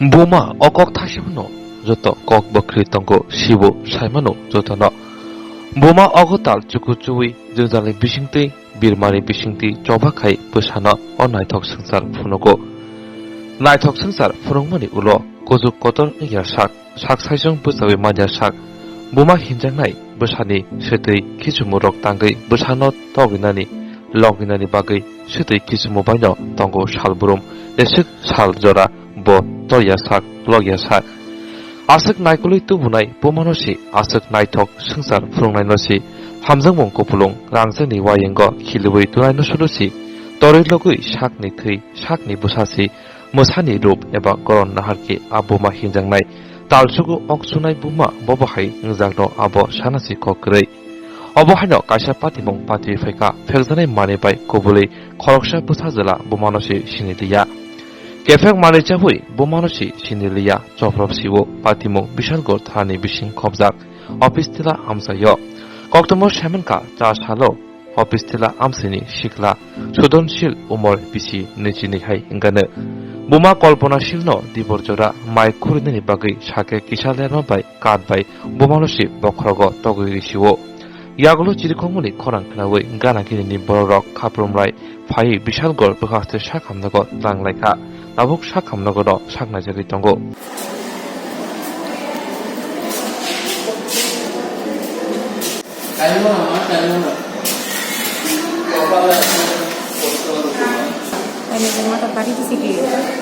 Buma okok thashibno joto kok bakri tongo shibo saimano jotano Buma ogotal chukuchui jojali bisingti birmani bisingti chobakai pusana o naithok sangsar phunogo naithok sangsar phunongmani ulo kojuk kotor ya sak saijong busawi manja sak Buma hinjangnai busani setei kisumurok tangai busano toginani loginani bagai setei kisumu baino tongo salburum esik sal jora bo toya sak logya sak asik naikului tubunai pomanosi asik naithok sangsar phunongnai nosi hamjangmung kopulung rangjani wayengo khilubui tunai nosulusi tori logui sakni thei sakni busasi musani rup eba koron naharki abuma hinjangnai talsugu oksunai buma bobahai ngjakno abo sanasi kokrei obohaino kaisa patimung pati faika feljanai manibai kobulei khoroksa busajala bumanosi siniliya Kefek Malaysia hui Bumanosi Sinilia Choprop Siwo Patimung Bishalgor Thani Bishing Khobjak Office Tila Amsayo Koktomo Shemenka Charles Halo Office Tila Amsini Shikla Sudonshil Umor Bisi Nichini Hai Ingane Buma Kolpona Shilno Diborjora Mai Kurinani Bagi Shake Kishalerma Bai Kad Bai Bumanosi Bokrogo Togiri Siwo Yagulu Chirikomuni Korang Kanawi Gana Kini Borok Kaprum Rai Pai Bishalgor Bukaste Shakamnago Lang Laika Nabuk Shakamnagodo Shaknajari Tongo.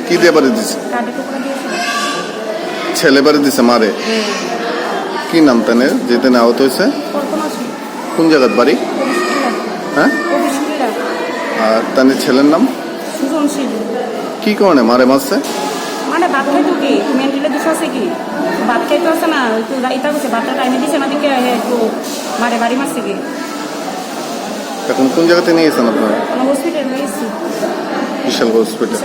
কি দিয়ে বাড়ি দিছে ছেলে বাড়ি দিছে মারে কি নাম তানের যেতে আহত হয়েছে কোন জায়গার বাড়ি হ্যাঁ আর তানের ছেলের নাম কি কারণে মারে মারছে মানে ভাত খাইতো কি মেন্টালি দোষ আছে কি ভাত খাইতো আছে না একটু ইটা করছে ভাতটা টাইমে দিছে না দিকে একটু মারে বাড়ি মারছে কি এখন কোন জায়গাতে নিয়ে গেছেন আপনারা হসপিটাল নিয়ে এসেছি বিশাল হসপিটাল